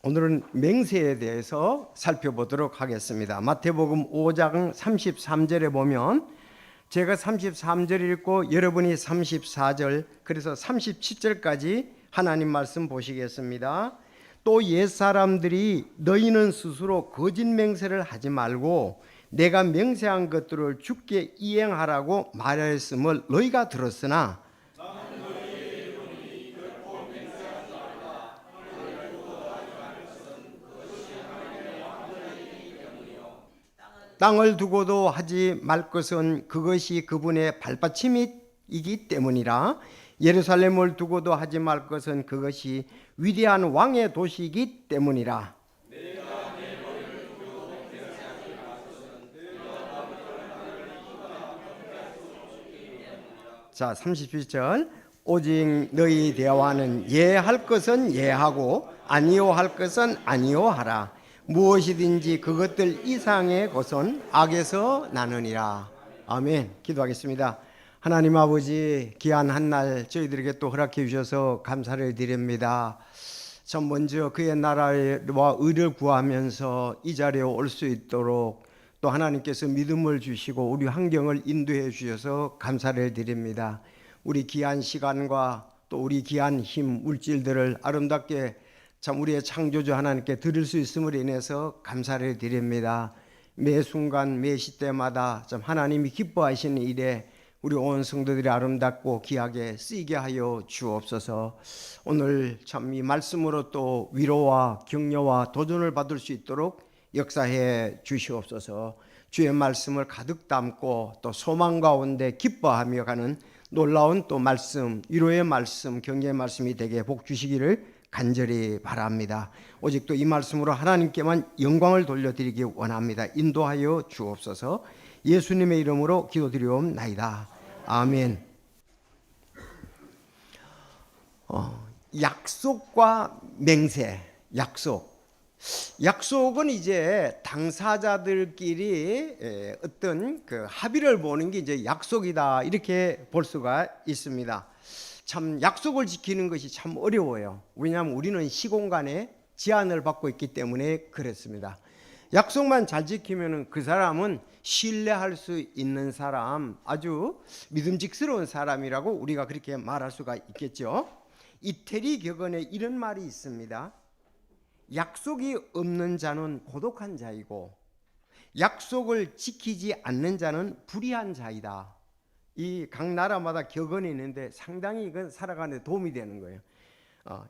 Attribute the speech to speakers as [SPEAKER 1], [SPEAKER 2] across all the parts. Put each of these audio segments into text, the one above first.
[SPEAKER 1] 오늘은 맹세에 대해서 살펴보도록 하겠습니다. 마태복음 5장 33절에 보면 제가 33절 읽고 여러분이 34절, 그래서 37절까지 하나님 말씀 보시겠습니다. 또 옛사람들이 너희는 스스로 거짓 맹세를 하지 말고 내가 맹세한 것들을 주께 이행하라고 말하였음을 너희가 들었으나 땅을 두고도 하지 말 것은 그것이 그분의 발받침이기 때문이라. 예루살렘을 두고도 하지 말 것은 그것이 위대한 왕의 도시이기 때문이라. 자, 37절. 오직 너희 대화는 예할 것은 예하고 아니요 할 것은 아니요 하라. 무엇이든지 그것들 이상의 것은 악에서 나느니라. 아멘. 기도하겠습니다. 하나님 아버지, 귀한 한날 저희들에게 또 허락해 주셔서 감사를 드립니다. 참 먼저 그의 나라와 의를 구하면서 이 자리에 올 수 있도록 또 하나님께서 믿음을 주시고 우리 환경을 인도해 주셔서 감사를 드립니다. 우리 귀한 시간과 또 우리 귀한 힘, 물질들을 아름답게 참 우리의 창조주 하나님께 드릴 수 있음을 인해서 감사를 드립니다. 매 순간 매 시대마다 참 하나님이 기뻐하시는 일에 우리 온 성도들이 아름답고 귀하게 쓰이게 하여 주옵소서. 오늘 참 이 말씀으로 또 위로와 격려와 도전을 받을 수 있도록 역사해 주시옵소서. 주의 말씀을 가득 담고 또 소망 가운데 기뻐하며 가는 놀라운 또 말씀, 위로의 말씀, 격려의 말씀이 되게 복 주시기를 간절히 바랍니다. 오직 또 이 말씀으로 하나님께만 영광을 돌려드리기 원합니다. 인도하여 주옵소서. 예수님의 이름으로 기도드리옵나이다. 아멘. 약속과 맹세, 약속은 이제 당사자들끼리 어떤 그 합의를 보는 게 이제 약속이다, 이렇게 볼 수가 있습니다. 참 약속을 지키는 것이 참 어려워요. 왜냐하면 우리는 시공간에 제한을 받고 있기 때문에 그렇습니다. 약속만 잘 지키면 그 사람은 신뢰할 수 있는 사람, 아주 믿음직스러운 사람이라고 우리가 그렇게 말할 수가 있겠죠. 이태리 격언에 이런 말이 있습니다. 약속이 없는 자는 고독한 자이고 약속을 지키지 않는 자는 불의한 자이다. 이 각 나라마다 격언이 있는데 상당히 이건 살아가는 데 도움이 되는 거예요.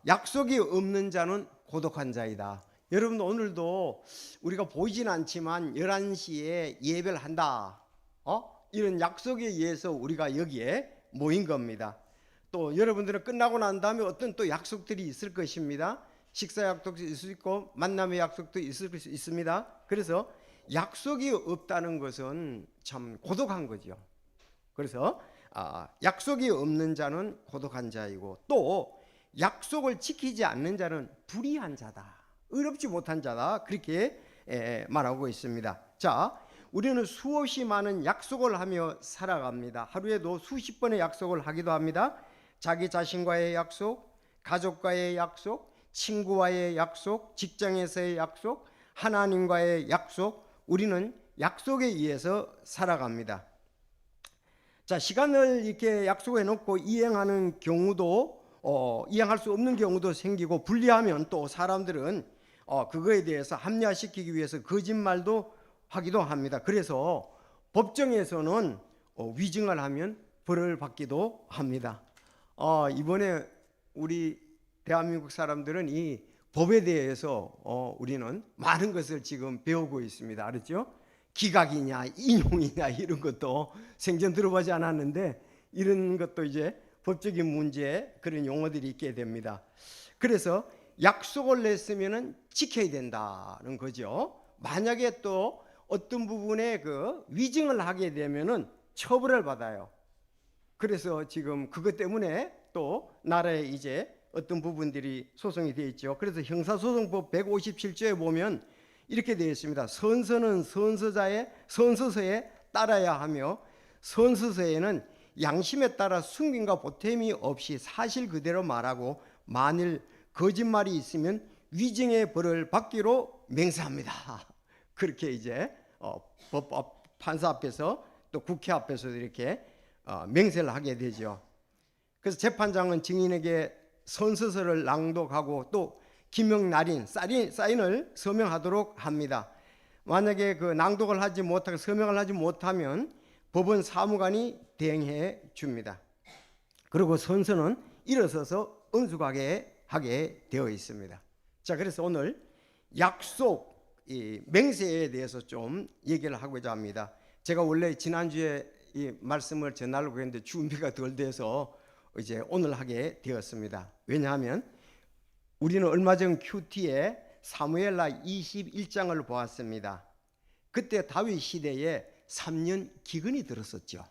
[SPEAKER 1] 약속이 없는 자는 고독한 자이다. 여러분, 오늘도 우리가 보이진 않지만 11시에 예배를 한다, 이런 약속에 의해서 우리가 여기에 모인 겁니다. 또 여러분들은 끝나고 난 다음에 어떤 또 약속들이 있을 것입니다. 식사 약속도 있을 수 있고 만남의 약속도 있을 수 있습니다. 그래서 약속이 없다는 것은 참 고독한 거죠. 그래서 약속이 없는 자는 고독한 자이고 또 약속을 지키지 않는 자는 불의한 자다, 의롭지 못한 자다, 그렇게 말하고 있습니다. 자, 우리는 수없이 많은 약속을 하며 살아갑니다. 하루에도 수십 번의 약속을 하기도 합니다. 자기 자신과의 약속, 가족과의 약속, 친구와의 약속, 직장에서의 약속, 하나님과의 약속, 우리는 약속에 의해서 살아갑니다. 자, 시간을 이렇게 약속해 놓고 이행하는 경우도 이행할 수 없는 경우도 생기고, 불리하면 또 사람들은 그거에 대해서 합리화시키기 위해서 거짓말도 하기도 합니다. 그래서 법정에서는 위증을 하면 벌을 받기도 합니다. 이번에 우리 대한민국 사람들은 이 법에 대해서 우리는 많은 것을 지금 배우고 있습니다. 알았죠? 기각이냐 인용이냐 이런 것도 생전 들어보지 않았는데 이런 것도 이제 법적인 문제, 그런 용어들이 있게 됩니다. 그래서 약속을 냈으면 지켜야 된다는 거죠. 만약에 또 어떤 부분에 그 위증을 하게 되면은 처벌을 받아요. 그래서 지금 그것 때문에 또 나라에 이제 어떤 부분들이 소송이 되어 있죠. 그래서 형사소송법 157조에 보면 이렇게 되어 있습니다. 선서는 선서서에 따라야 하며 선서서에는 양심에 따라 숨김과 보탬이 없이 사실 그대로 말하고 만일 거짓말이 있으면 위증의 벌을 받기로 맹세합니다. 그렇게 이제 법 판사 앞에서 또 국회 앞에서도 이렇게 맹세를 하게 되죠. 그래서 재판장은 증인에게 선서서를 낭독하고 또 기명 날인 사인을 서명하도록 합니다. 만약에 그 낭독을 하지 못하고 서명을 하지 못하면 법원 사무관이 대행해 줍니다. 그리고 선서는 일어서서 은숙하게 하게 되어 있습니다. 자, 그래서 오늘 약속, 이 맹세에 대해서 좀 얘기를 하고자 합니다. 제가 원래 지난주에 이 말씀을 전하려고 했는데 준비가 덜 돼서 이제 오늘 하게 되었습니다. 왜냐하면 우리는 얼마 전 큐티에 사무엘하 21장을 보았습니다. 그때 다윗 시대에 3년 기근이 들었었죠.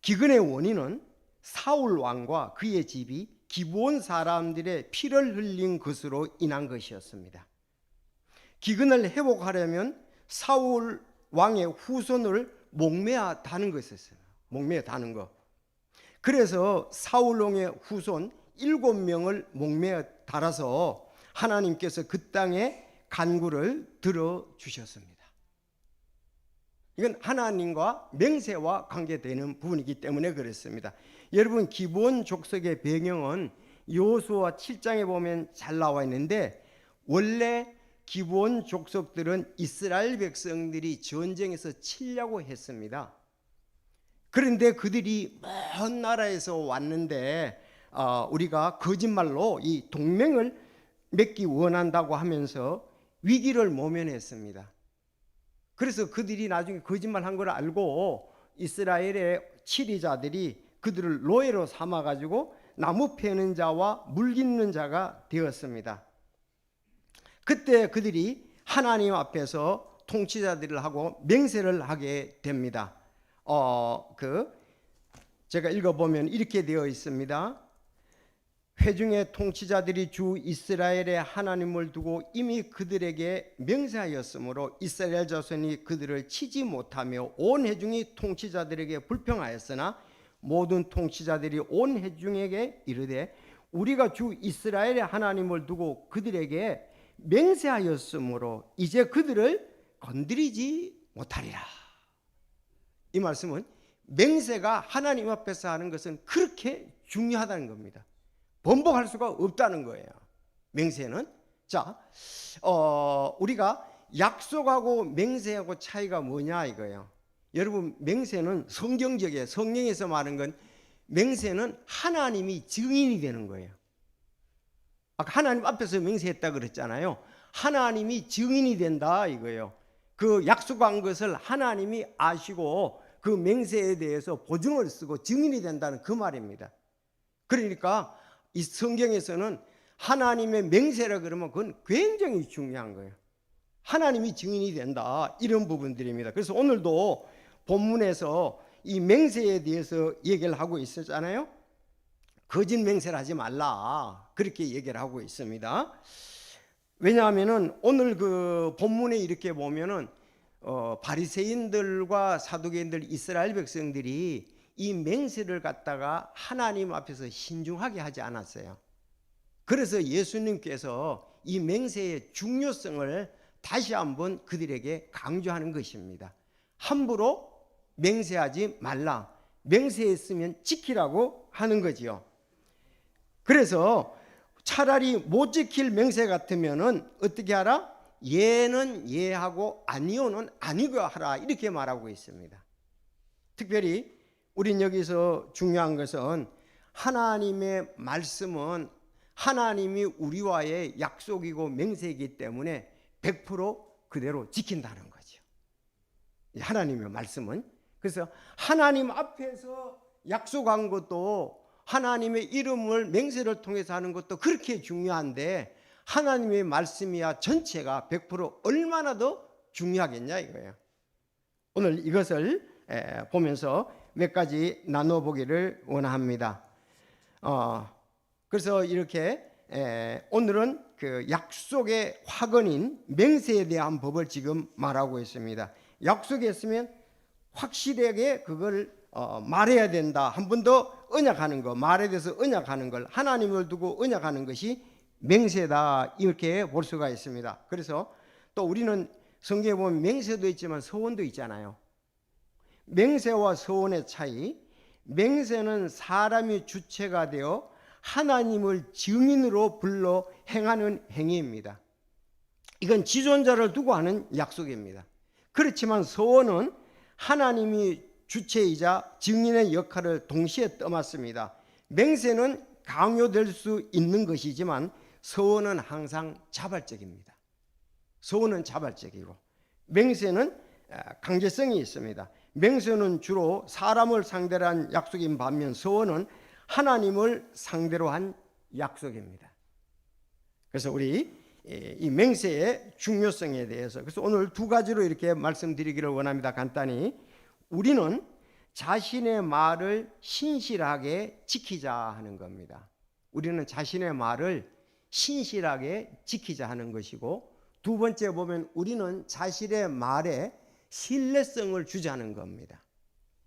[SPEAKER 1] 기근의 원인은 사울 왕과 그의 집이 기브온 사람들의 피를 흘린 것으로 인한 것이었습니다. 기근을 회복하려면 사울 왕의 후손을 목매야 다는 것이었어요. 목매야 다는 것. 그래서 사울 왕의 후손 7명을 목매어 달아서 하나님께서 그 땅에 간구를 들어주셨습니다. 이건 하나님과 맹세와 관계되는 부분이기 때문에 그렇습니다. 여러분, 기브온 족속의 배경은 여호수아 7장에 보면 잘 나와 있는데, 원래 기브온 족속들은 이스라엘 백성들이 전쟁에서 치려고 했습니다. 그런데 그들이 먼 나라에서 왔는데 우리가 거짓말로 이 동맹을 맺기 원한다고 하면서 위기를 모면했습니다. 그래서 그들이 나중에 거짓말한 걸 알고 이스라엘의 치리자들이 그들을 노예로 삼아가지고 나무 패는 자와 물 깃는 자가 되었습니다. 그때 그들이 하나님 앞에서 통치자들을 하고 맹세를 하게 됩니다. 제가 읽어보면 이렇게 되어 있습니다. 회중의 통치자들이 주 이스라엘의 하나님을 두고 이미 그들에게 맹세하였으므로 이스라엘 자손이 그들을 치지 못하며 온 회중이 통치자들에게 불평하였으나 모든 통치자들이 온 회중에게 이르되 우리가 주 이스라엘의 하나님을 두고 그들에게 맹세하였으므로 이제 그들을 건드리지 못하리라. 이 말씀은 맹세가 하나님 앞에서 하는 것은 그렇게 중요하다는 겁니다. 번복할 수가 없다는 거예요. 맹세는. 자, 우리가 약속하고 맹세하고 차이가 뭐냐 이거예요. 여러분, 맹세는 성경적이에요. 성경에서 말하는 건 맹세는 하나님이 증인이 되는 거예요. 아까 하나님 앞에서 맹세했다 그랬잖아요. 하나님이 증인이 된다 이거예요. 그 약속한 것을 하나님이 아시고 그 맹세에 대해서 보증을 쓰고 증인이 된다는 그 말입니다. 그러니까 이 성경에서는 하나님의 맹세라 그러면 그건 굉장히 중요한 거예요. 하나님이 증인이 된다 이런 부분들입니다. 그래서 오늘도 본문에서 이 맹세에 대해서 얘기를 하고 있었잖아요. 거짓 맹세를 하지 말라 그렇게 얘기를 하고 있습니다. 왜냐하면은 오늘 그 본문에 이렇게 보면은 바리새인들과 사두개인들 이스라엘 백성들이 이 맹세를 갖다가 하나님 앞에서 신중하게 하지 않았어요. 그래서 예수님께서 이 맹세의 중요성을 다시 한번 그들에게 강조하는 것입니다. 함부로 맹세하지 말라. 맹세했으면 지키라고 하는 거지요. 그래서 차라리 못 지킬 맹세 같으면은 어떻게 하라? 예는 예하고 아니오는 아니고 하라 이렇게 말하고 있습니다. 특별히 우린 여기서 중요한 것은 하나님의 말씀은 하나님이 우리와의 약속이고 맹세이기 때문에 100% 그대로 지킨다는 거죠. 하나님의 말씀은. 그래서 하나님 앞에서 약속한 것도 하나님의 이름을 맹세를 통해서 하는 것도 그렇게 중요한데 하나님의 말씀이야 전체가 100% 얼마나 더 중요하겠냐 이거예요. 오늘 이것을 보면서 몇 가지 나눠보기를 원합니다. 그래서 이렇게 오늘은 그 약속의 화근인 맹세에 대한 법을 지금 말하고 있습니다. 약속했으면 확실하게 그걸 말해야 된다. 한 번 더 언약하는 거, 말에 대해서 언약하는 걸 하나님을 두고 언약하는 것이 맹세다 이렇게 볼 수가 있습니다. 그래서 또 우리는 성경에 보면 맹세도 있지만 서원도 있잖아요. 맹세와 서원의 차이, 맹세는 사람이 주체가 되어 하나님을 증인으로 불러 행하는 행위입니다. 이건 지존자를 두고 하는 약속입니다. 그렇지만 서원은 하나님이 주체이자 증인의 역할을 동시에 떠맡습니다. 맹세는 강요될 수 있는 것이지만 서원은 항상 자발적입니다. 서원은 자발적이고 맹세는 강제성이 있습니다. 맹세는 주로 사람을 상대로 한 약속인 반면 서원은 하나님을 상대로 한 약속입니다. 그래서 우리 이 맹세의 중요성에 대해서 그래서 오늘 두 가지로 이렇게 말씀드리기를 원합니다. 간단히 우리는 자신의 말을 신실하게 지키자 하는 겁니다. 우리는 자신의 말을 신실하게 지키자 하는 것이고 두 번째 보면 우리는 자신의 말에 신뢰성을 주자는 겁니다.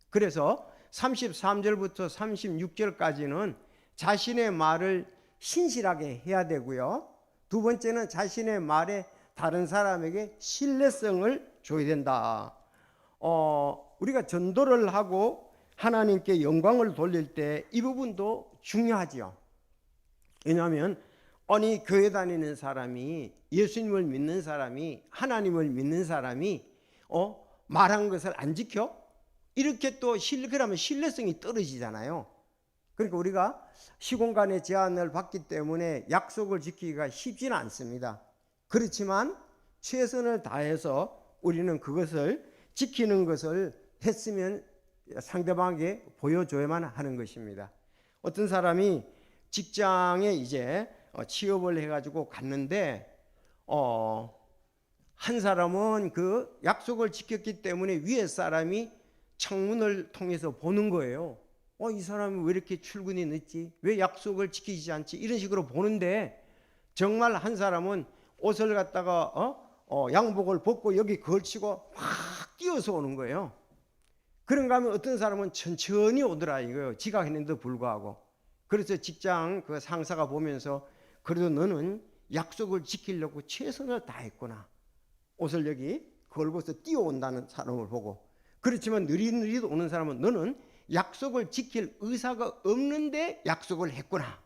[SPEAKER 1] 그래서 33절부터 36절까지는 자신의 말을 신실하게 해야 되고요. 두 번째는 자신의 말에 다른 사람에게 신뢰성을 줘야 된다. 우리가 전도를 하고 하나님께 영광을 돌릴 때 이 부분도 중요하지요. 왜냐하면 아니 교회 다니는 사람이 예수님을 믿는 사람이 하나님을 믿는 사람이 말한 것을 안 지켜? 이렇게 또 그러면 신뢰성이 떨어지잖아요. 그러니까 우리가 시공간의 제한을 받기 때문에 약속을 지키기가 쉽지는 않습니다. 그렇지만 최선을 다해서 우리는 그것을 지키는 것을 했으면 상대방에게 보여줘야만 하는 것입니다. 어떤 사람이 직장에 이제 취업을 해가지고 갔는데 한 사람은 그 약속을 지켰기 때문에 위에 사람이 창문을 통해서 보는 거예요. 이 사람이 왜 이렇게 출근이 늦지? 왜 약속을 지키지 않지? 이런 식으로 보는데 정말 한 사람은 옷을 갖다가 양복을 벗고 여기 걸치고 확 뛰어서 오는 거예요. 그런가 하면 어떤 사람은 천천히 오더라 이거예요. 지각했는데도 불구하고. 그래서 직장 그 상사가 보면서 그래도 너는 약속을 지키려고 최선을 다했구나. 옷을 여기 걸고서 뛰어온다는 사람을 보고. 그렇지만 느릿느릿 오는 사람은 너는 약속을 지킬 의사가 없는데 약속을 했구나.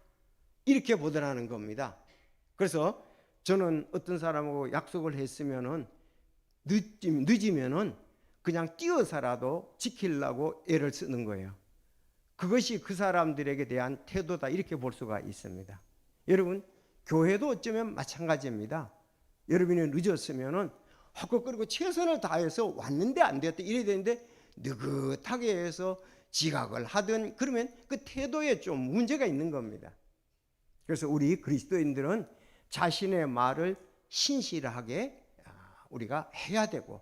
[SPEAKER 1] 이렇게 보더라는 겁니다. 그래서 저는 어떤 사람하고 약속을 했으면은 늦으면은 그냥 뛰어서라도 지키려고 애를 쓰는 거예요. 그것이 그 사람들에게 대한 태도다 이렇게 볼 수가 있습니다. 여러분 교회도 어쩌면 마찬가지입니다. 여러분이 늦었으면은 헛것거리고 최선을 다해서 왔는데 안 되었다 이래야 되는데 느긋하게 해서 지각을 하든 그러면 그 태도에 좀 문제가 있는 겁니다. 그래서 우리 그리스도인들은 자신의 말을 신실하게 우리가 해야 되고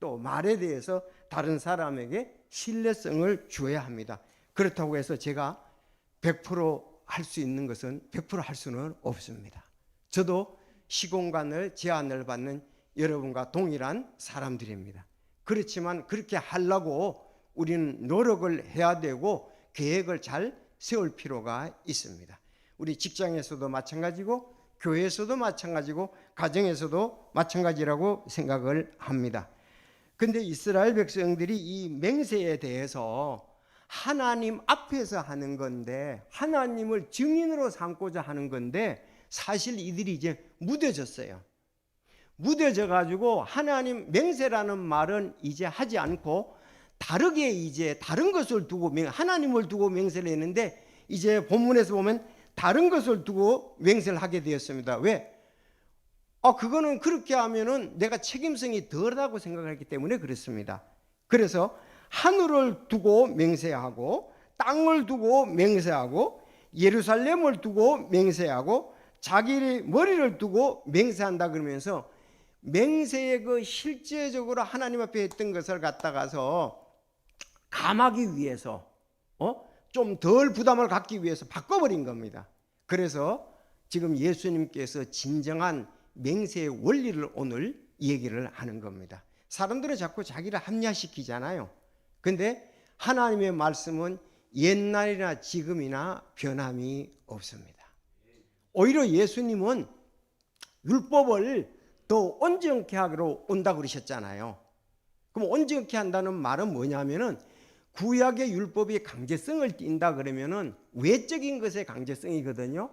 [SPEAKER 1] 또 말에 대해서 다른 사람에게 신뢰성을 줘야 합니다. 그렇다고 해서 제가 100% 할 수 있는 것은 100% 할 수는 없습니다. 저도 시공간을 제한을 받는 여러분과 동일한 사람들입니다. 그렇지만 그렇게 하려고 우리는 노력을 해야 되고 계획을 잘 세울 필요가 있습니다. 우리 직장에서도 마찬가지고 교회에서도 마찬가지고 가정에서도 마찬가지라고 생각을 합니다. 근데 이스라엘 백성들이 이 맹세에 대해서 하나님 앞에서 하는 건데 하나님을 증인으로 삼고자 하는 건데 사실 이들이 이제 무뎌졌어요. 무뎌져 가지고 하나님 맹세라는 말은 이제 하지 않고 다르게 이제 다른 것을 두고 하나님을 두고 맹세를 했는데 이제 본문에서 보면 다른 것을 두고 맹세를 하게 되었습니다. 왜? 그거는 그렇게 하면은 내가 책임성이 덜하다고 생각했기 때문에 그렇습니다. 그래서 하늘을 두고 맹세하고 땅을 두고 맹세하고 예루살렘을 두고 맹세하고 자기 머리를 두고 맹세한다 그러면서 맹세의 그 실제적으로 하나님 앞에 했던 것을 갖다가서 감하기 위해서 좀 덜 부담을 갖기 위해서 바꿔버린 겁니다. 그래서 지금 예수님께서 진정한 맹세의 원리를 오늘 얘기를 하는 겁니다. 사람들은 자꾸 자기를 합리화시키잖아요. 근데 하나님의 말씀은 옛날이나 지금이나 변함이 없습니다. 오히려 예수님은 율법을 더 온전케 하기로 온다 그러셨잖아요. 그럼 온전케 한다는 말은 뭐냐면은 구약의 율법이 강제성을 띈다 그러면은 외적인 것의 강제성이거든요.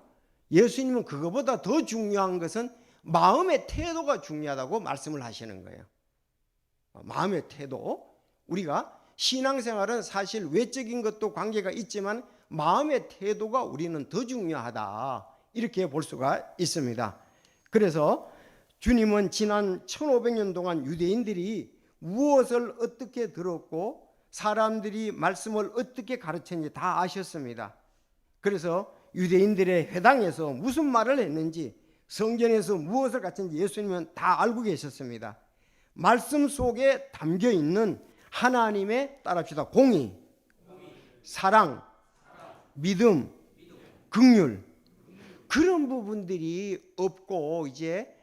[SPEAKER 1] 예수님은 그거보다 더 중요한 것은 마음의 태도가 중요하다고 말씀을 하시는 거예요. 마음의 태도. 우리가 신앙생활은 사실 외적인 것도 관계가 있지만 마음의 태도가 우리는 더 중요하다, 이렇게 볼 수가 있습니다. 그래서 주님은 지난 1500년 동안 유대인들이 무엇을 어떻게 들었고 사람들이 말씀을 어떻게 가르쳤는지 다 아셨습니다. 그래서 유대인들의 회당에서 무슨 말을 했는지, 성전에서 무엇을 가르쳤는지 예수님은 다 알고 계셨습니다. 말씀 속에 담겨 있는 하나님의, 따라합시다, 공의, 사랑, 믿음, 긍휼, 그런 부분들이 없고 이제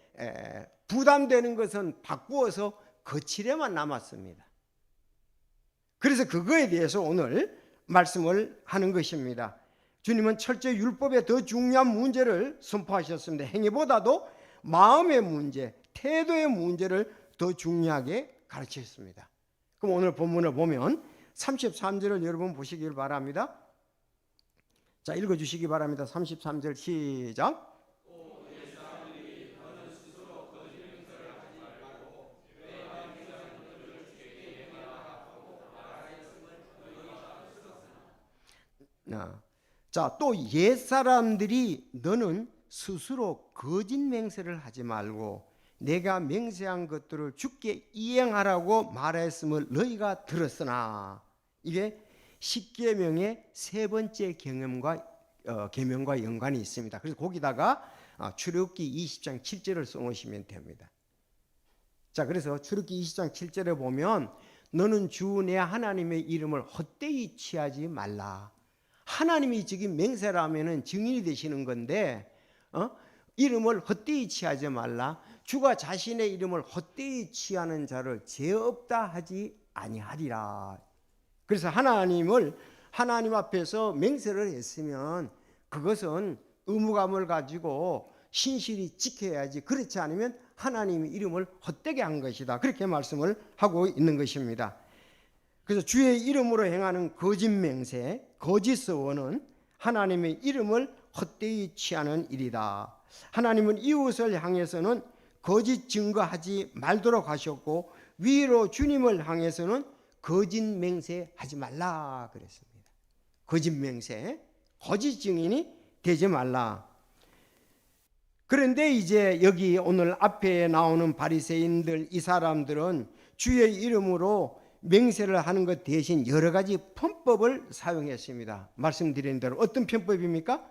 [SPEAKER 1] 부담되는 것은 바꾸어서 거칠에만 남았습니다. 그래서 그거에 대해서 오늘 말씀을 하는 것입니다. 주님은 철저히 율법의 더 중요한 문제를 선포하셨습니다. 행위보다도 마음의 문제, 태도의 문제를 더 중요하게 가르치셨습니다. 그럼 오늘 본문을 보면 33절을 여러분 보시길 바랍니다. 자, 읽어주시기 바랍니다. 33절 시작. 자, 또 옛사람들이 너는 스스로 거짓 맹세를 하지 말고 내가 맹세한 것들을 주께 이행하라고 말했음을 너희가 들었으나, 이게 십계명의 세 번째 계명과 연관이 있습니다. 그래서 거기다가 출애굽기 20장 7절을 써놓으시면 됩니다. 자, 그래서 출애굽기 20장 7절에 보면 너는 주 내 하나님의 이름을 헛되이 취하지 말라. 하나님이 지금 맹세라면은 증인이 되시는 건데, 이름을 헛되이 취하지 말라. 주가 자신의 이름을 헛되이 취하는 자를 죄 없다 하지 아니하리라. 그래서 하나님 앞에서 맹세를 했으면 그것은 의무감을 가지고 신실히 지켜야지, 그렇지 않으면 하나님의 이름을 헛되게 한 것이다, 그렇게 말씀을 하고 있는 것입니다. 그래서 주의 이름으로 행하는 거짓 맹세, 거짓 서원은 하나님의 이름을 헛되이 취하는 일이다. 하나님은 이웃을 향해서는 거짓 증거하지 말도록 하셨고 위로 주님을 향해서는 거짓 맹세하지 말라 그랬습니다. 거짓 맹세, 거짓 증인이 되지 말라. 그런데 이제 여기 오늘 앞에 나오는 바리새인들, 이 사람들은 주의 이름으로 맹세를 하는 것 대신 여러 가지 편법을 사용했습니다. 말씀드린 대로 어떤 편법입니까?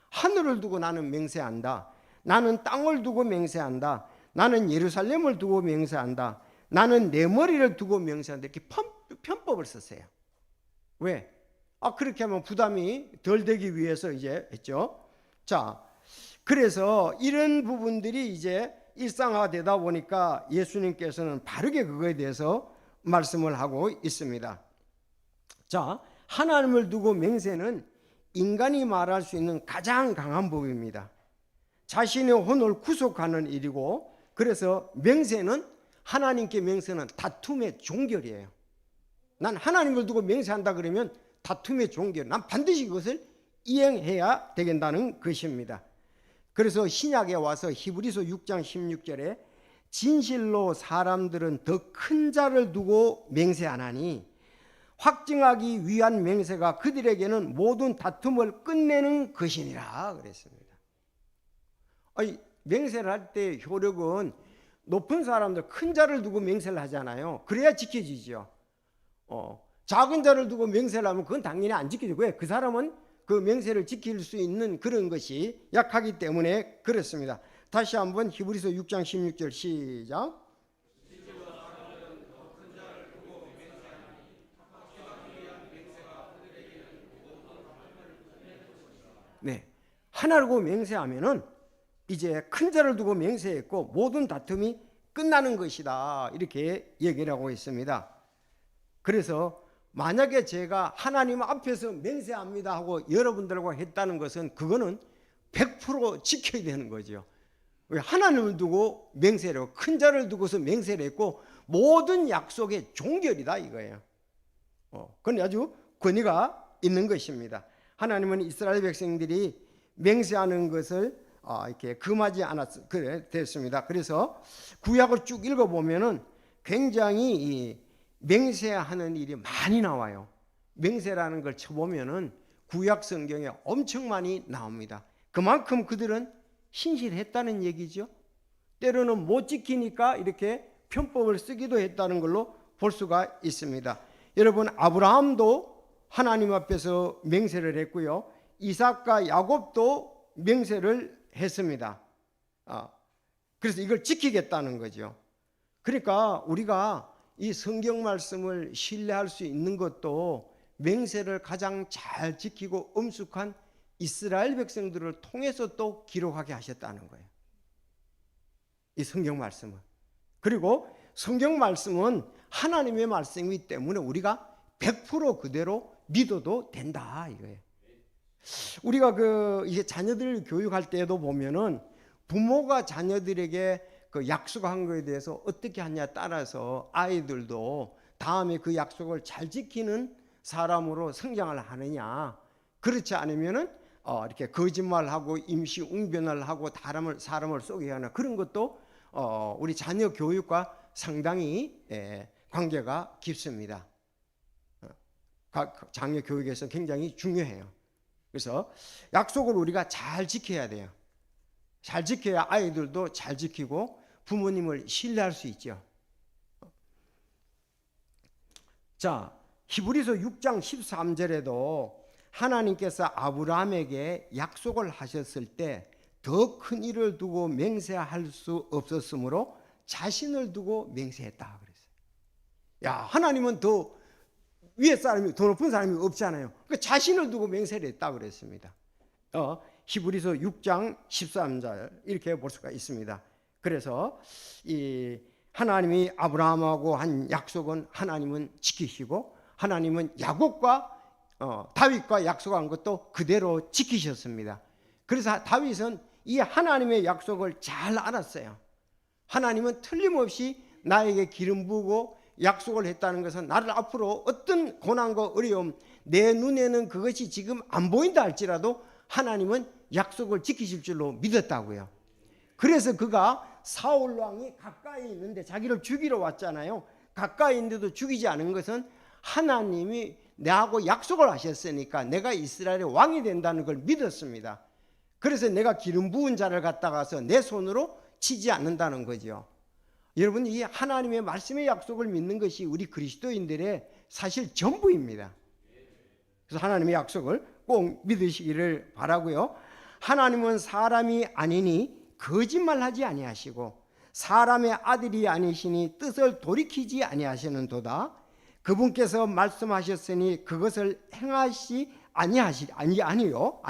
[SPEAKER 1] 하늘을 두고 나는 맹세한다. 나는 땅을 두고 맹세한다. 나는 예루살렘을 두고 맹세한다. 나는 내 머리를 두고 맹세한다. 이렇게 편법을 썼어요. 왜? 그렇게 하면 부담이 덜 되기 위해서 이제 했죠. 자, 그래서 이런 부분들이 이제 일상화되다 보니까 예수님께서는 바르게 그거에 대해서 말씀을 하고 있습니다. 자, 하나님을 두고 맹세는 인간이 말할 수 있는 가장 강한 법입니다. 자신의 혼을 구속하는 일이고, 그래서 맹세는, 하나님께 맹세는 다툼의 종결이에요. 난 하나님을 두고 맹세한다 그러면 다툼의 종결, 난 반드시 그것을 이행해야 되겠다는 것입니다. 그래서 신약에 와서 히브리서 6장 16절에 진실로 사람들은 더 큰 자를 두고 맹세하나니 확증하기 위한 맹세가 그들에게는 모든 다툼을 끝내는 것이니라 그랬습니다. 맹세를 할 때 효력은 높은 사람들, 큰 자를 두고 맹세를 하잖아요. 그래야 지켜지죠. 작은 자를 두고 맹세를 하면 그건 당연히 안 지켜지고, 왜? 그 사람은 그 맹세를 지킬 수 있는 그런 것이 약하기 때문에 그렇습니다. 다시 한번 히브리서 6장 16절 시작. 네, 하나라고 맹세하면은 이제 큰 자를 두고 맹세했고 모든 다툼이 끝나는 것이다, 이렇게 얘기를 하고 있습니다. 그래서 만약에 제가 하나님 앞에서 맹세합니다 하고 여러분들과 했다는 것은 그거는 100% 지켜야 되는 거죠. 왜? 하나님을 두고 맹세를 하고 큰 자를 두고서 맹세를 했고 모든 약속의 종결이다 이거예요. 그건 아주 권위가 있는 것입니다. 하나님은 이스라엘 백성들이 맹세하는 것을 이렇게 금하지 됐습니다. 그래서 구약을 쭉 읽어보면은 굉장히 이 맹세하는 일이 많이 나와요. 맹세라는 걸 쳐보면은 구약 성경에 엄청 많이 나옵니다. 그만큼 그들은 신실했다는 얘기죠. 때로는 못 지키니까 이렇게 편법을 쓰기도 했다는 걸로 볼 수가 있습니다. 여러분, 아브라함도 하나님 앞에서 맹세를 했고요. 이삭과 야곱도 맹세를 했습니다. 그래서 이걸 지키겠다는 거죠. 그러니까 우리가 이 성경 말씀을 신뢰할 수 있는 것도 맹세를 가장 잘 지키고 엄숙한 이스라엘 백성들을 통해서 또 기록하게 하셨다는 거예요. 이 성경 말씀은. 그리고 성경 말씀은 하나님의 말씀이기 때문에 우리가 100% 그대로 믿어도 된다 이거예요. 우리가 이제 자녀들 교육할 때도 보면은 부모가 자녀들에게 그 약속한 것에 대해서 어떻게 하냐에 따라서 아이들도 다음에 그 약속을 잘 지키는 사람으로 성장을 하느냐, 그렇지 않으면은 이렇게 거짓말하고 임시 웅변을 하고 사람을 속이게 하는 그런 것도 우리 자녀 교육과 상당히 관계가 깊습니다. 자녀 교육에서 굉장히 중요해요. 그래서 약속을 우리가 잘 지켜야 돼요. 잘 지켜야 아이들도 잘 지키고 부모님을 신뢰할 수 있죠. 자, 히브리서 6장 13절에도 하나님께서 아브라함에게 약속을 하셨을 때 더 큰 일을 두고 맹세할 수 없었으므로 자신을 두고 맹세했다 그랬어요. 야, 하나님은 더 위에 사람이, 더 높은 사람이 없잖아요. 그러니까 자신을 두고 맹세를 했다 그랬습니다. 히브리서 6장 13절 이렇게 볼 수가 있습니다. 그래서 이 하나님이 아브라함하고 한 약속은 하나님은 지키시고 하나님은 야곱과 다윗과 약속한 것도 그대로 지키셨습니다. 그래서 다윗은 이 하나님의 약속을 잘 알았어요. 하나님은 틀림없이 나에게 기름 부고 약속을 했다는 것은 나를 앞으로 어떤 고난과 어려움, 내 눈에는 그것이 지금 안 보인다 할지라도 하나님은 약속을 지키실 줄로 믿었다고요. 그래서 그가 사울 왕이 가까이 있는데 자기를 죽이러 왔잖아요. 가까이 있는데도 죽이지 않은 것은 하나님이 내하고 약속을 하셨으니까 내가 이스라엘의 왕이 된다는 걸 믿었습니다. 그래서 내가 기름 부은 자를 갖다가서 내 손으로 치지 않는다는 거죠. 여러분, 이 하나님의 말씀의 약속을 믿는 것이 우리 그리스도인들의 사실 전부입니다. 그래서 하나님의 약속을 꼭 믿으시기를 바라고요. 하나님은 사람이 아니니 거짓말하지 아니하시고 사람의 아들이 아니시니 뜻을 돌이키지 아니하시는도다. 그분께서 말씀하셨으니 그것을 행하시 아니하리요.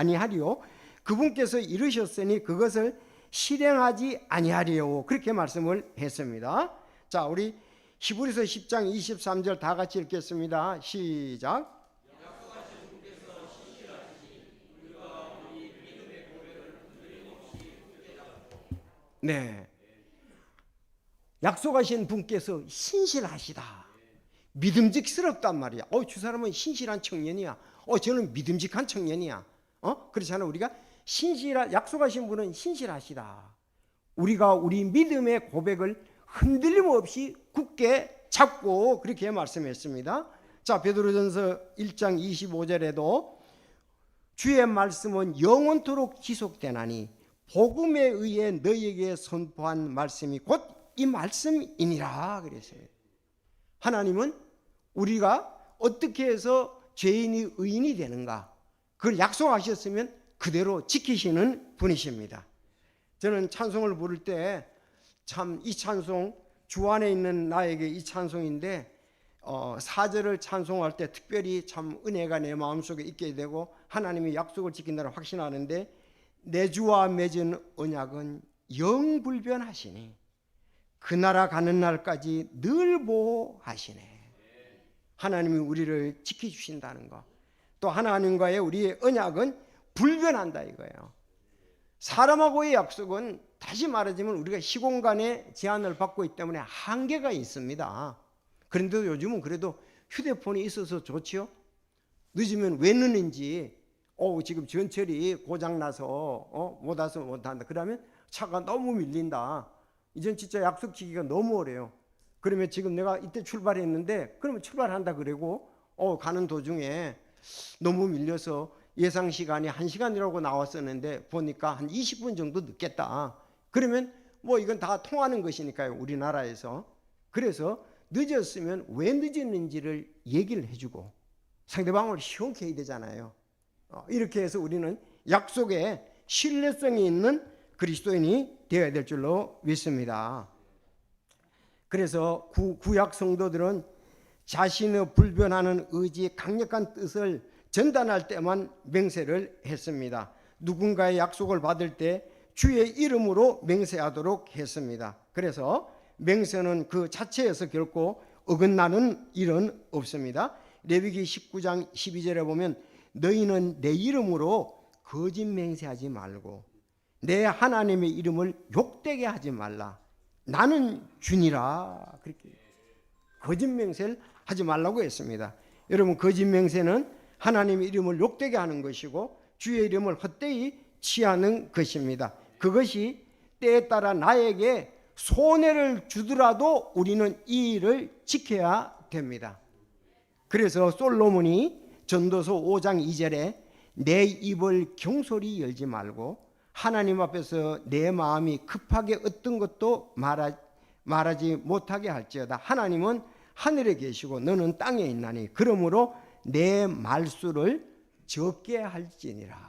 [SPEAKER 1] 그분께서 이루셨으니 그것을 실행하지 아니하리요. 그렇게 말씀을 했습니다. 자, 우리 히브리서 10장 23절 다 같이 읽겠습니다. 시작. 네, 약속하신 분께서 신실하시다. 믿음직스럽단 말이야. 저 사람은 신실한 청년이야. 저는 믿음직한 청년이야. 그렇잖아. 우리가 약속하신 분은 신실하시다. 우리가 우리 믿음의 고백을 흔들림 없이 굳게 잡고 그렇게 말씀했습니다. 자, 베드로전서 1장 25절에도 주의 말씀은 영원토록 지속되나니 복음에 의해 너희에게 선포한 말씀이 곧 이 말씀이니라 그랬어요. 하나님은 우리가 어떻게 해서 죄인이 의인이 되는가 그걸 약속하셨으면 그대로 지키시는 분이십니다. 저는 찬송을 부를 때 참 이 찬송, 주 안에 있는 나에게 이 찬송인데 4절을 찬송할 때 특별히 참 은혜가 내 마음속에 있게 되고 하나님이 약속을 지킨다는 확신하는데, 내 주와 맺은 언약은 영불변하시니 그 나라 가는 날까지 늘 보호하시네. 하나님이 우리를 지켜주신다는 거, 또 하나님과의 우리의 언약은 불변한다 이거예요. 사람하고의 약속은 다시 말하자면 우리가 시공간의 제한을 받고 있기 때문에 한계가 있습니다. 그런데 요즘은 그래도 휴대폰이 있어서 좋지요. 늦으면 왜 늦는지, 지금 전철이 고장나서 못 와서 못한다. 그러면 차가 너무 밀린다. 이젠 진짜 약속 지키기가 너무 어려요. 그러면 지금 내가 이때 출발했는데 그러면 출발한다 그러고 가는 도중에 너무 밀려서 예상 시간이 1시간이라고 나왔었는데 보니까 한 20분 정도 늦겠다. 그러면 뭐 이건 다 통하는 것이니까요, 우리나라에서. 그래서 늦었으면 왜 늦었는지를 얘기를 해주고 상대방을 시원케 해야 되잖아요. 이렇게 해서 우리는 약속에 신뢰성이 있는 그리스도인이 되어야 될 줄로 믿습니다. 그래서 구약 성도들은 자신의 불변하는 의지의 강력한 뜻을 전달할 때만 맹세를 했습니다. 누군가의 약속을 받을 때 주의 이름으로 맹세하도록 했습니다. 그래서 맹세는 그 자체에서 결코 어긋나는 일은 없습니다. 레위기 19장 12절에 보면 너희는 내 이름으로 거짓 맹세하지 말고 내 하나님의 이름을 욕되게 하지 말라. 나는 주니라. 그렇게 거짓 맹세를 하지 말라고 했습니다. 여러분, 거짓 맹세는 하나님의 이름을 욕되게 하는 것이고 주의 이름을 헛되이 취하는 것입니다. 그것이 때에 따라 나에게 손해를 주더라도 우리는 이 일을 지켜야 됩니다. 그래서 솔로몬이 전도서 5장 2절에 내 입을 경솔히 열지 말고 하나님 앞에서 내 마음이 급하게 어떤 것도 말하지 못하게 할지어다. 하나님은 하늘에 계시고 너는 땅에 있나니 그러므로 내 말수를 적게 할지니라.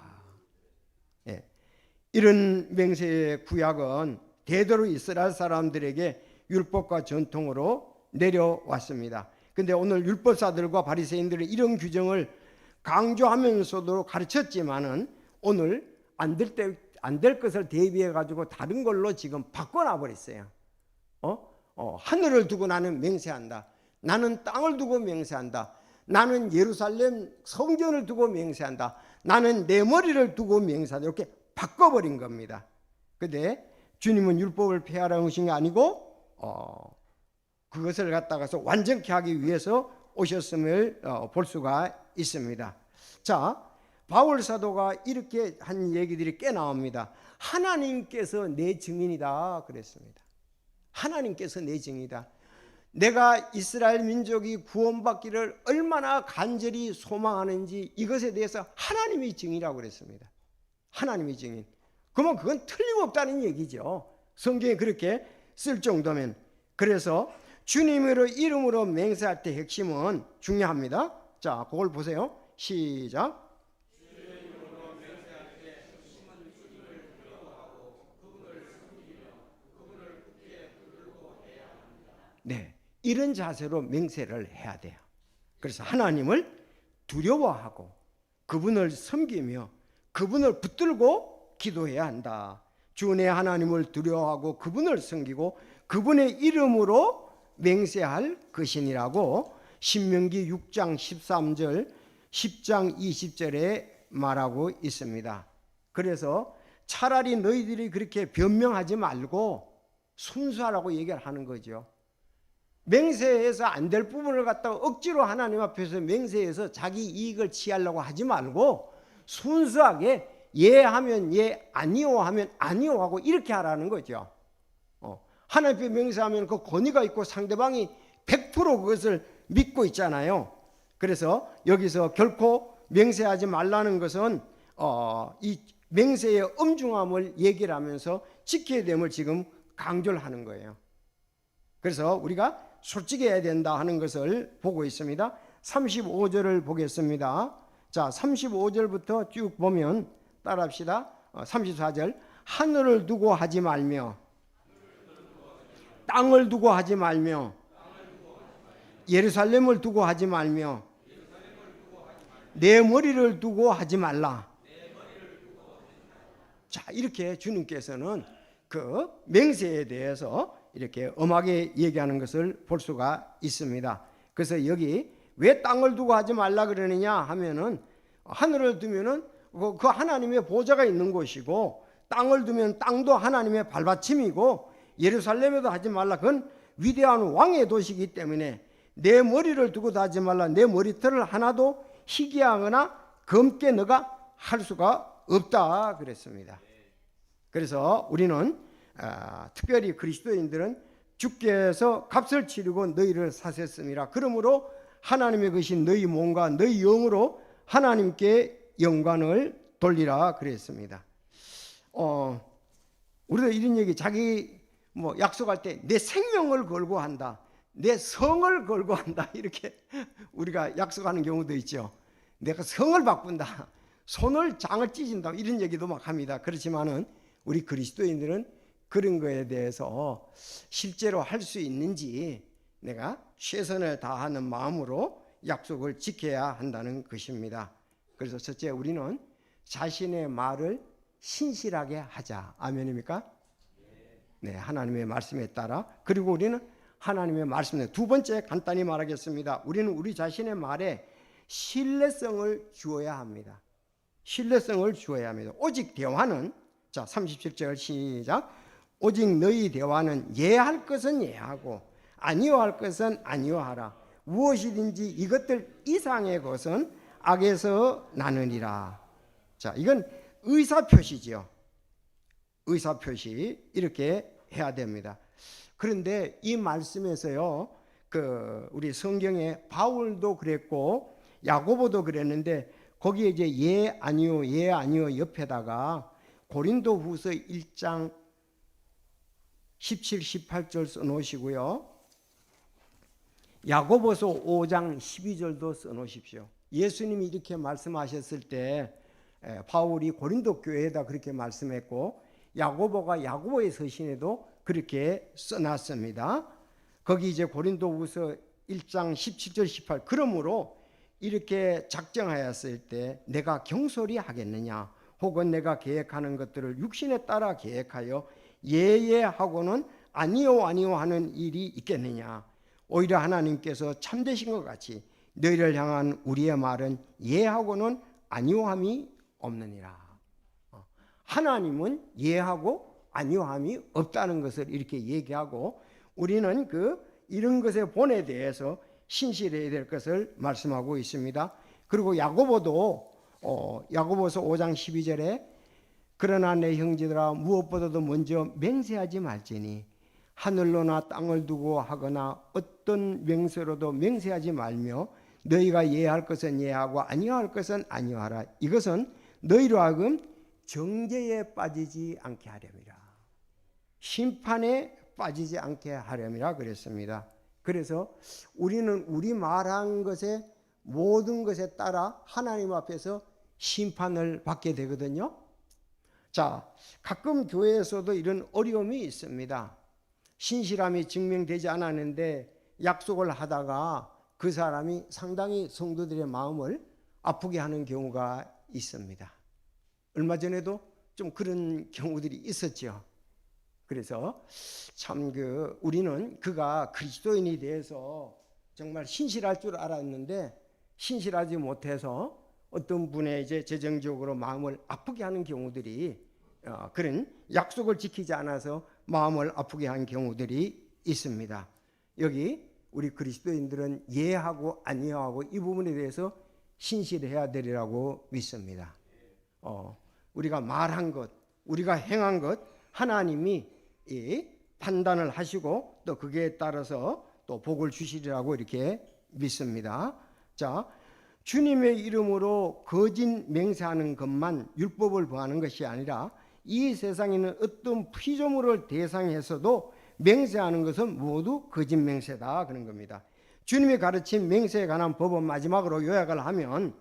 [SPEAKER 1] 이런 맹세의 구약은 대대로 이스라엘 사람들에게 율법과 전통으로 내려왔습니다. 근데 오늘 율법사들과 바리새인들은 이런 규정을 강조하면서도 가르쳤지만은 오늘 안 될 것을 대비해 가지고 다른 걸로 지금 바꿔놔 버렸어요. 하늘을 두고 나는 맹세한다. 나는 땅을 두고 맹세한다. 나는 예루살렘 성전을 두고 맹세한다. 나는 내 머리를 두고 맹세한다. 이렇게 바꿔버린 겁니다. 근데 주님은 율법을 폐하라는 것이 아니고 그것을 갖다가서 완전케 하기 위해서 오셨음을 볼 수가 있습니다. 자, 바울 사도가 이렇게 한 얘기들이 꽤 나옵니다. 하나님께서 내 증인이다 그랬습니다. 하나님께서 내 증인이다. 내가 이스라엘 민족이 구원받기를 얼마나 간절히 소망하는지 이것에 대해서 하나님이 증인이라고 그랬습니다. 하나님이 증인. 그러면 그건 틀림없다는 얘기죠. 성경에 그렇게 쓸 정도면. 그래서 주님의 이름으로 맹세할 때 핵심은 중요합니다. 자, 그걸 보세요. 시작. 네, 이런 자세로 맹세를 해야 돼요. 그래서 하나님을 두려워하고 그분을 섬기며 그분을 붙들고 기도해야 한다. 주 내 하나님을 두려워하고 그분을 섬기고 그분의 이름으로 맹세할 것이니라고 신명기 6장 13절 10장 20절에 말하고 있습니다. 그래서 차라리 너희들이 그렇게 변명하지 말고 순수하라고 얘기를 하는 거죠. 맹세해서 안 될 부분을 갖다가 억지로 하나님 앞에서 맹세해서 자기 이익을 취하려고 하지 말고 순수하게 예 하면 예, 아니요 하면 아니요 하고 이렇게 하라는 거죠. 하나님 앞에 맹세하면 그 권위가 있고 상대방이 100% 그것을 믿고 있잖아요. 그래서 여기서 결코 맹세하지 말라는 것은 이 맹세의 엄중함을 얘기를 하면서 지켜야 됨을 지금 강조를 하는 거예요. 그래서 우리가 솔직해야 된다 하는 것을 보고 있습니다. 35절을 보겠습니다. 자, 35절부터 쭉 보면 따라합시다. 34절 하늘을 두고 하지 말며 땅을 두고 하지 말며 예루살렘을 두고 하지 말며 내 머리를 두고 하지 말라. 자, 이렇게 주님께서는 그 맹세에 대해서 이렇게 엄하게 얘기하는 것을 볼 수가 있습니다. 그래서 여기 왜 땅을 두고 하지 말라 그러느냐 하면은 하늘을 두면은 그 하나님의 보좌가 있는 곳이고 땅을 두면 땅도 하나님의 발받침이고 예루살렘에도 하지 말라. 그건 위대한 왕의 도시이기 때문에 내 머리를 두고도 하지 말라. 내 머리털을 하나도 희귀하거나 검게 너가 할 수가 없다 그랬습니다. 그래서 우리는 특별히 그리스도인들은 주께서 값을 치르고 너희를 사셨습니다. 그러므로 하나님의 것이 너희 몸과 너희 영으로 하나님께 영광을 돌리라 그랬습니다. 우리도 이런 얘기, 자기 약속할 때 내 생명을 걸고 한다, 내 성을 걸고 한다, 이렇게 우리가 약속하는 경우도 있죠. 내가 성을 바꾼다, 손을 장을 찢은다, 이런 얘기도 막 합니다. 그렇지만은 우리 그리스도인들은 그런 거에 대해서 실제로 할 수 있는지 내가 최선을 다하는 마음으로 약속을 지켜야 한다는 것입니다. 그래서 첫째, 우리는 자신의 말을 신실하게 하자. 아멘입니까? 네, 하나님의 말씀에 따라. 그리고 우리는 하나님의 말씀에, 두 번째 간단히 말하겠습니다. 우리는 우리 자신의 말에 신뢰성을 주어야 합니다. 신뢰성을 주어야 합니다. 오직 대화는, 자 37절 시작. 오직 너희 대화는 예할 것은 예하고 아니요할 것은 아니요하라. 무엇이든지 이것들 이상의 것은 악에서 나느니라. 자, 이건 의사표시지요. 의사표시, 이렇게 해야 됩니다. 그런데 이 말씀에서요, 우리 성경에 바울도 그랬고 야고보도 그랬는데 거기에 이제 예 아니요 예 아니요 옆에다가 고린도후서 1장 17, 18절 써놓으시고요, 야고보서 5장 12절도 써놓으십시오. 예수님이 이렇게 말씀하셨을 때 바울이 고린도 교회에다 그렇게 말씀했고 야고보가 야고보의 서신에도 그렇게 써놨습니다. 거기 이제 고린도후서 1장 17절 18, 그러므로 이렇게 작정하였을 때 내가 경솔히 하겠느냐, 혹은 내가 계획하는 것들을 육신에 따라 계획하여 예예하고는 아니요 아니요 하는 일이 있겠느냐. 오히려 하나님께서 참되신 것 같이 너희를 향한 우리의 말은 예하고는 아니요함이 없느니라. 하나님은 예하고 아니요함이 없다는 것을 이렇게 얘기하고 우리는 이런 것의 본에 대해서 신실해야 될 것을 말씀하고 있습니다. 그리고 야고보도 야고보서 5장 12절에 그러나 내 형제들아 무엇보다도 먼저 맹세하지 말지니 하늘로나 땅을 두고 하거나 어떤 명세로도 맹세하지 말며 너희가 예할 것은 예하고 아니할 것은 아니하라. 이것은 너희로 하여금 정죄에 빠지지 않게 하렵니다. 심판에 빠지지 않게 하렵니다 그랬습니다. 그래서 우리는 우리 말한 것에 모든 것에 따라 하나님 앞에서 심판을 받게 되거든요. 자, 가끔 교회에서도 이런 어려움이 있습니다. 신실함이 증명되지 않았는데 약속을 하다가 그 사람이 상당히 성도들의 마음을 아프게 하는 경우가 있습니다. 얼마 전에도 좀 그런 경우들이 있었죠. 그래서 참 우리는 그가 그리스도인이 돼서 정말 신실할 줄 알았는데 신실하지 못해서 어떤 분의 이제 재정적으로 마음을 아프게 하는 경우들이, 그런 약속을 지키지 않아서 마음을 아프게 한 경우들이 있습니다. 여기 우리 그리스도인들은 예하고 아니하고 이 부분에 대해서 신실해야 되리라고 믿습니다. 우리가 말한 것, 우리가 행한 것, 하나님이 판단을 하시고 또 그에 따라서 또 복을 주시리라고 이렇게 믿습니다. 자, 주님의 이름으로 거짓 맹세하는 것만 율법을 범하는 것이 아니라 이 세상에는 어떤 피조물을 대상해서도 맹세하는 것은 모두 거짓 맹세다 그런 겁니다. 주님이 가르친 맹세에 관한 법은 마지막으로 요약을 하면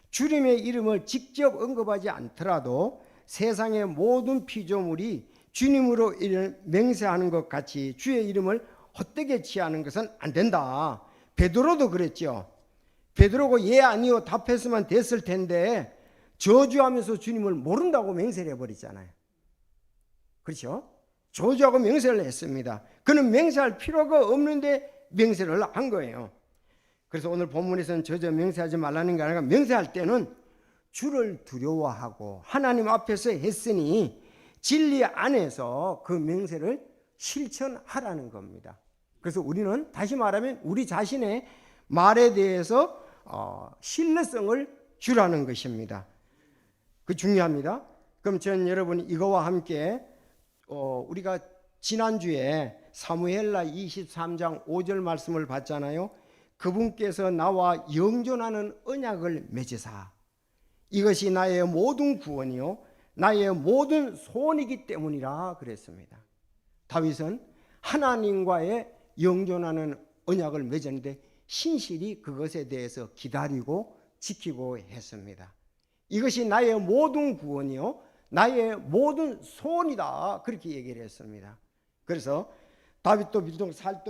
[SPEAKER 1] 주님의 이름을 직접 언급하지 않더라도 세상의 모든 피조물이 주님으로 맹세하는 것 같이 주의 이름을 헛되게 취하는 것은 안 된다. 베드로도 그랬죠. 베드로가 예 아니요 답했으면 됐을 텐데 저주하면서 주님을 모른다고 맹세를 해버리잖아요. 그렇죠? 저주하고 맹세를 했습니다. 그는 맹세할 필요가 없는데 맹세를 한 거예요. 그래서 오늘 본문에서는 저저 맹세하지 말라는 게 아니라 맹세할 때는 주를 두려워하고 하나님 앞에서 했으니 진리 안에서 그 맹세를 실천하라는 겁니다. 그래서 우리는 다시 말하면 우리 자신의 말에 대해서 신뢰성을 주라는 것입니다. 그 중요합니다. 그럼 전 여러분 이거와 함께 우리가 지난주에 사무엘라 23장 5절 말씀을 봤잖아요. 그분께서 나와 영존하는 언약을 맺으사 이것이 나의 모든 구원이요 나의 모든 소원이기 때문이라 그랬습니다. 다윗은 하나님과의 영존하는 언약을 맺었는데 신실히 그것에 대해서 기다리고 지키고 했습니다. 이것이 나의 모든 구원이요 나의 모든 소원이다 그렇게 얘기를 했습니다. 그래서 다윗도 비록 살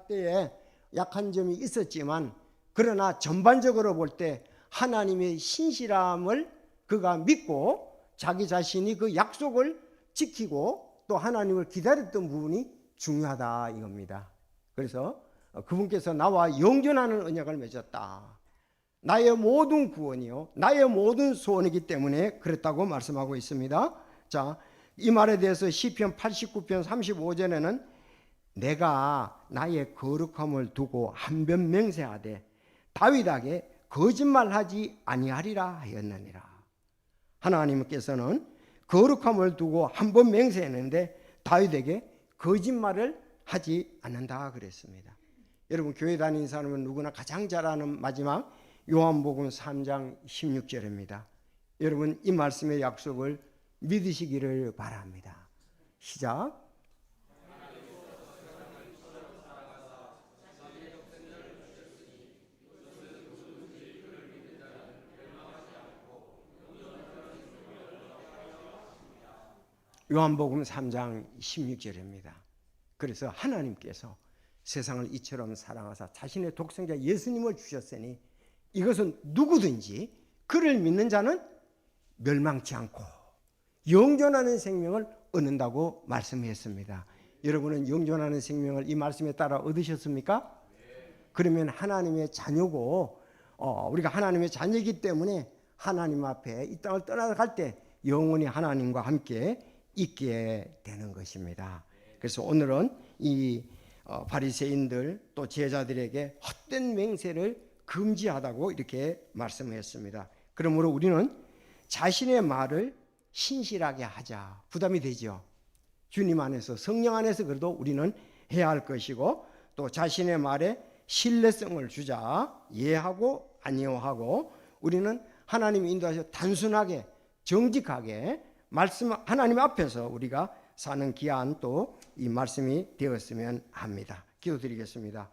[SPEAKER 1] 때에 약한 점이 있었지만 그러나 전반적으로 볼 때 하나님의 신실함을 그가 믿고 자기 자신이 그 약속을 지키고 또 하나님을 기다렸던 부분이 중요하다 이겁니다. 그래서 그분께서 나와 영존하는 언약을 맺었다. 나의 모든 구원이요 나의 모든 소원이기 때문에 그랬다고 말씀하고 있습니다. 자, 이 말에 대해서 시편 89편 35절에는 내가 나의 거룩함을 두고 한 번 맹세하되 다윗에게 거짓말하지 아니하리라 하였느니라. 하나님께서는 거룩함을 두고 한 번 맹세했는데 다윗에게 거짓말을 하지 않는다 그랬습니다. 여러분 교회 다니는 사람은 누구나 가장 잘 아는 마지막 요한복음 3장 16절입니다. 여러분 이 말씀의 약속을 믿으시기를 바랍니다. 시작. 요한복음 3장 16절입니다. 그래서 하나님께서 세상을 이처럼 사랑하사 자신의 독생자 예수님을 주셨으니 이것은 누구든지 그를 믿는 자는 멸망치 않고 영존하는 생명을 얻는다고 말씀했습니다. 여러분은 영존하는 생명을 이 말씀에 따라 얻으셨습니까? 그러면 하나님의 자녀고 우리가 하나님의 자녀이기 때문에 하나님 앞에 이 땅을 떠나갈 때 영원히 하나님과 함께 있게 되는 것입니다. 그래서 오늘은 이 바리새인들 또 제자들에게 헛된 맹세를 금지하다고 이렇게 말씀했습니다. 그러므로 우리는 자신의 말을 신실하게 하자. 부담이 되죠. 주님 안에서 성령 안에서 그래도 우리는 해야 할 것이고 또 자신의 말에 신뢰성을 주자. 예하고 아니하고 우리는 하나님이 인도하셔 단순하게 정직하게 말씀 하나님 앞에서 우리가 사는 귀한 또 이 말씀이 되었으면 합니다. 기도드리겠습니다.